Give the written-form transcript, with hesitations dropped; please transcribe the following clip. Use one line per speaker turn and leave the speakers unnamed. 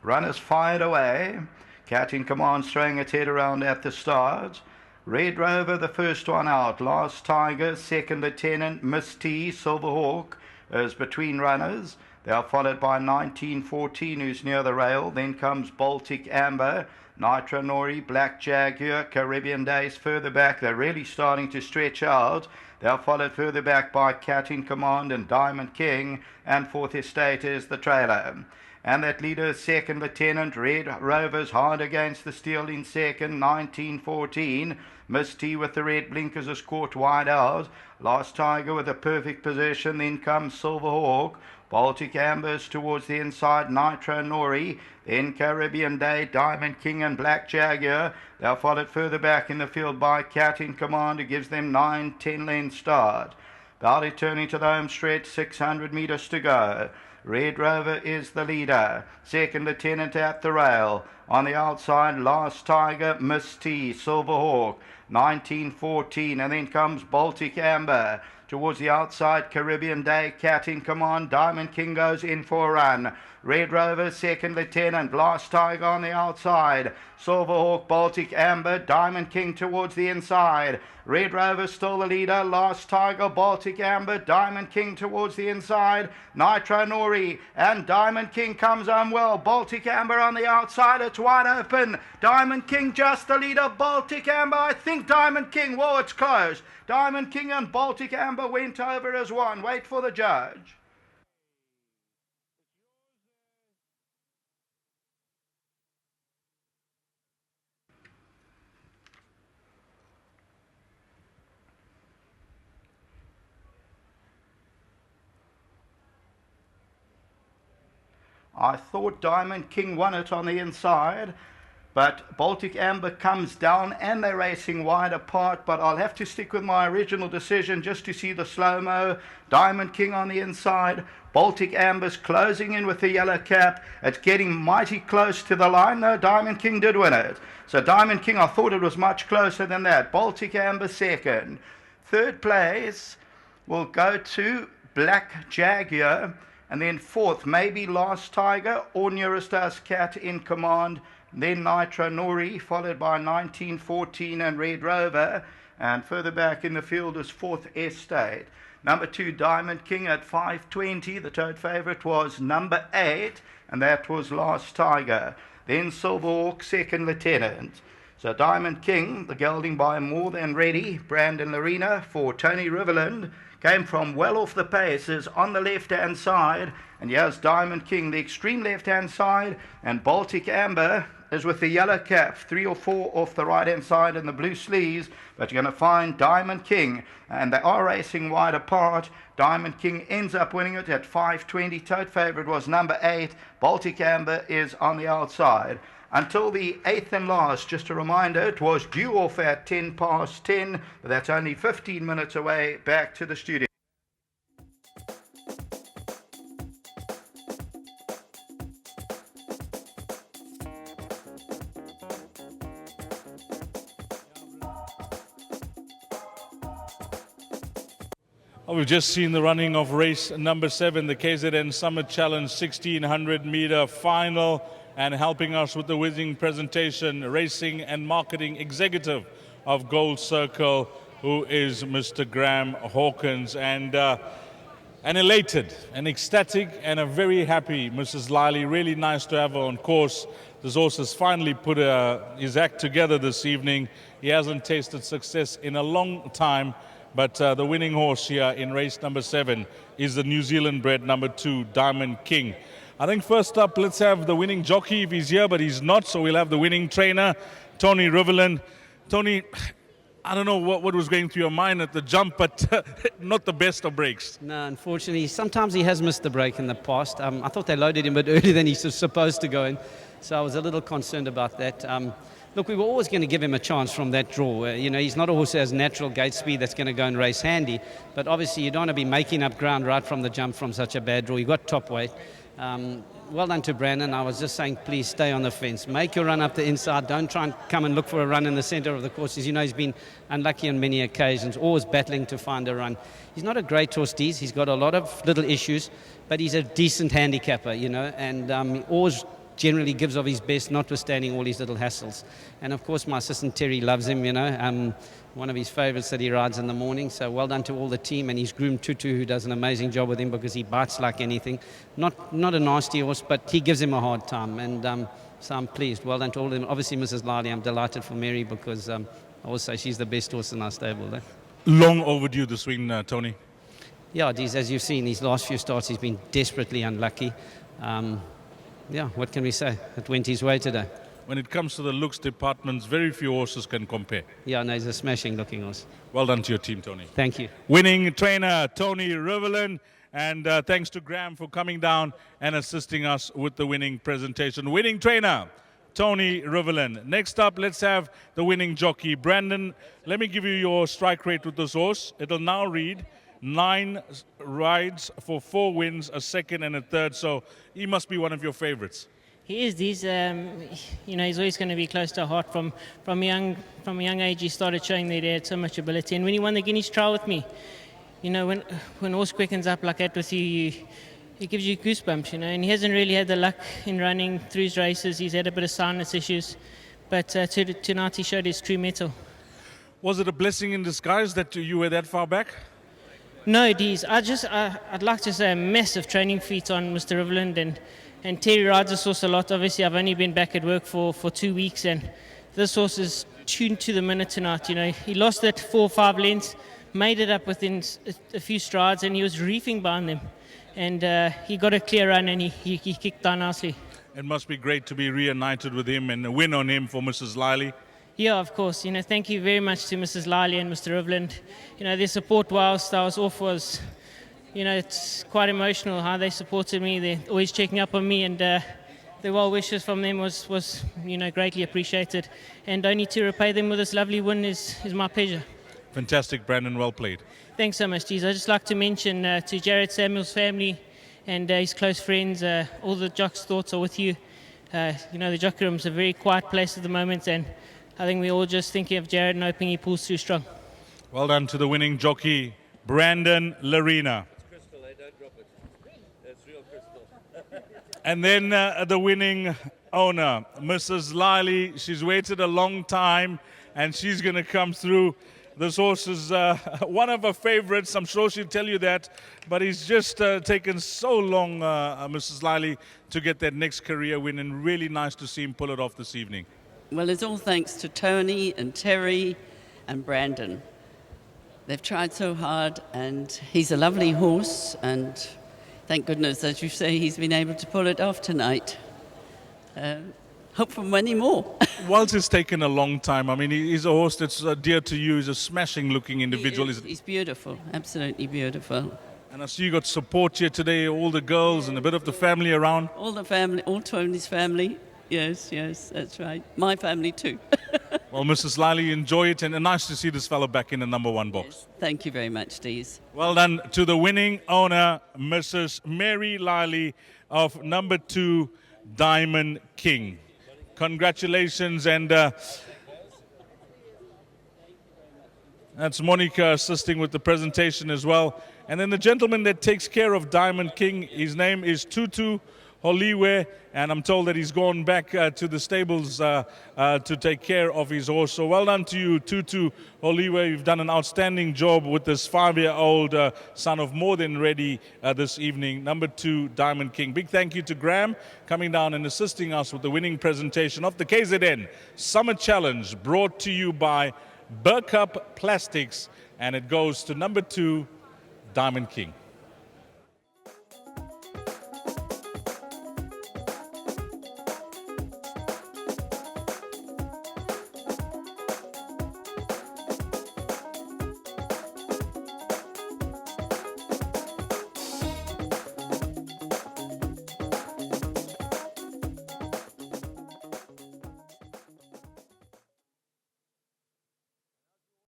Runners fired away. Cat in Command throwing its head around at the start. Red Rover, the first one out. Last Tiger, second Lieutenant, Miss T, Silverhawk is between runners. They are followed by 1914, who's near the rail. Then comes Baltic Amber, Nitro Nori, Black Jaguar, Caribbean Days further back. They're really starting to stretch out. They are followed further back by Cat in Command and Diamond King, and Fourth Estate is the trailer. And that leader, second Lieutenant, Red Rovers hard against the steel in second, 1914. Miss T with the red blinkers is caught wide out. Last Tiger with a perfect position. Then comes Silverhawk. Baltic Ambers towards the inside, Nitro Nori. Then Caribbean Day, Diamond King and Black Jaguar. They're followed further back in the field by Cat in Command, who gives them 9-10 length start. About returning to the home stretch, 600 metres to go. Red Rover is the leader. Second Lieutenant at the rail. On the outside, Last Tiger, Miss T, Silverhawk, 1914. And then comes Baltic Amber. Towards the outside, Caribbean Day, Cat in Command. Diamond King goes in for a run. Red Rover, second Lieutenant. Last Tiger on the outside. Silverhawk, Baltic Amber, Diamond King towards the inside. Red Rover still the leader. Last Tiger, Baltic Amber, Diamond King towards the inside. Nitro Nori and Diamond King comes on well. Baltic Amber on the outside. It's wide open. Diamond King just the leader. Baltic Amber, I think Diamond King. Whoa, it's close. Diamond King and Baltic Amber went over as one. Wait for the judge. I thought Diamond King won it on the inside, but Baltic Amber comes down and they're racing wide apart, but I'll have to stick with my original decision just to see the slow-mo. Diamond King on the inside, Baltic Amber's closing in with the yellow cap. It's getting mighty close to the line. No, Diamond King did win it. So Diamond King, I thought it was much closer than that. Baltic Amber second. Third place will go to Black Jaguar. And then fourth, maybe Last Tiger or Nearest Us, Cat in Command. Then Nitro Nori, followed by 1914 and Red Rover. And further back in the field is Fourth Estate. Number 2, Diamond King at 5:20. The tote favourite was number 8, and that was Last Tiger. Then Silverhawk, second Lieutenant. So Diamond King, the gelding by More Than Ready, Brandon Larena for Tony Riverland, came from well off the paces on the left-hand side. And here's Diamond King, the extreme left-hand side. And Baltic Amber is with the yellow cap, 3 or 4 off the right-hand side and the blue sleeves. But you're going to find Diamond King. And they are racing wide apart. Diamond King ends up winning it at 5:20. Tote favourite was number 8. Baltic Amber is on the outside. Until the 8th and last, just a reminder, it was due off at 10:10, but that's only 15 minutes away. Back to the studio.
Well, we've just seen the running of race number 7, the KZN Summit Challenge 1600 meter final. And helping us with the winning presentation, racing and marketing executive of Gold Circle, who is Mr. Graham Hawkins. And elated and ecstatic and a very happy Mrs. Liley. Really nice to have her on course. This horse has finally put his act together this evening. He hasn't tasted success in a long time, but the winning horse here in race number 7 is the New Zealand bred number 2, Diamond King. I think first up, let's have the winning jockey if he's here, but he's not, so we'll have the winning trainer, Tony Riverland. Tony, I don't know what was going through your mind at the jump, but not the best of breaks.
No, unfortunately, sometimes he has missed the break in the past. I thought they loaded him a bit earlier than he's supposed to go in, so I was a little concerned about that. Look, we were always going to give him a chance from that draw. He's not a horse that has natural gate speed that's going to go and race handy, but obviously you don't want to be making up ground right from the jump from such a bad draw. You've got top weight. Well done to Brandon. I was just saying, please stay on the fence. Make your run up the inside. Don't try and come and look for a run in the centre of the course. As you know, he's been unlucky on many occasions, always battling to find a run. He's not a great horse, He's got a lot of little issues, but he's a decent handicapper, and he always generally gives of his best, notwithstanding all his little hassles. And of course, my assistant Terry loves him, one of his favourites that he rides in the morning. So well done to all the team, and his groom Tutu, who does an amazing job with him because he bites like anything. Not a nasty horse, but he gives him a hard time, and so I'm pleased. Well done to all of them. Obviously, Mrs. Lally, I'm delighted for Mary because I always say she's the best horse in our stable.
Long overdue this win, Tony.
Yeah, as you've seen, these last few starts, he's been desperately unlucky. What can we say? It went his way today.
When it comes to the looks departments, very few horses can compare.
Yeah, no, he's a smashing looking horse.
Well done to your team, Tony.
Thank you.
Winning trainer, Tony Riverland. And thanks to Graham for coming down and assisting us with the winning presentation. Winning trainer, Tony Riverland. Next up, let's have the winning jockey. Brandon, let me give you your strike rate with this horse. It'll now read 9 rides for 4 wins, a second and a third. So he must be one of your favorites.
He is. He's always going to be close to heart. From a young age, he started showing that he had so much ability. And when he won the Guineas trial with me, when horse quickens up like that with you, it gives you goosebumps, And he hasn't really had the luck in running through his races. He's had a bit of soundness issues, but tonight he showed his true mettle.
Was it a blessing in disguise that you were that far back?
No, Dees. I'd like to say a massive training feat on Mr. Riverland, and Terry rides this horse a lot. Obviously, I've only been back at work for 2 weeks, and this horse is tuned to the minute tonight. He lost it 4 or 5 lengths, made it up within a few strides, and he was reefing behind them. And he got a clear run, and he kicked down nicely.
It must be great to be reunited with him and a win on him for Mrs. Lily.
Yeah, of course. Thank you very much to Mrs. Lily and Mr. Riverland. Their support whilst I was off was, it's quite emotional how they supported me. They're always checking up on me, and the well wishes from them was greatly appreciated. And only to repay them with this lovely win is my pleasure.
Fantastic, Brandon. Well played.
Thanks so much, Dees. I'd just like to mention to Jared Samuel's family and his close friends, all the jocks' thoughts are with you. The jockey room's a very quiet place at the moment, and I think we're all just thinking of Jared and hoping he pulls through strong.
Well done to the winning jockey, Brandon Larina.
It's crystal, don't drop it. It's real crystal.
And then the winning owner, Mrs. Lily. She's waited a long time, and she's going to come through. This horse is one of her favorites. I'm sure she'll tell you that. But he's just taken so long, Mrs. Lily, to get that next career win. And really nice to see him pull it off this evening.
Well, it's all thanks to Tony and Terry and Brandon. They've tried so hard, and he's a lovely horse. And thank goodness, as you say, he's been able to pull it off tonight. Hope for many more.
Whilst it's taken a long time, I mean, he's a horse that's dear to you. He's a smashing-looking individual.
He's beautiful, absolutely beautiful.
And I see you got support here today, all the girls and a bit of the family around.
All the family, all Tony's family. Yes, that's right. My family too.
Well, Mrs. Lily, enjoy it, and nice to see this fellow back in the number 1 box.
Yes, thank you very much, Dees.
Well done to the winning owner, Mrs. Mary Lily of number 2, Diamond King. Congratulations, and that's Monica assisting with the presentation as well. And then the gentleman that takes care of Diamond King, his name is Tutu Holiwe, and I'm told that he's gone back to the stables to take care of his horse. So well done to you, Tutu Holiwe. You've done an outstanding job with this 5-year-old son of More Than Ready this evening. Number 2, Diamond King. Big thank you to Graham coming down and assisting us with the winning presentation of the KZN Summer Challenge, brought to you by Burcup Plastics, and it goes to number 2, Diamond King.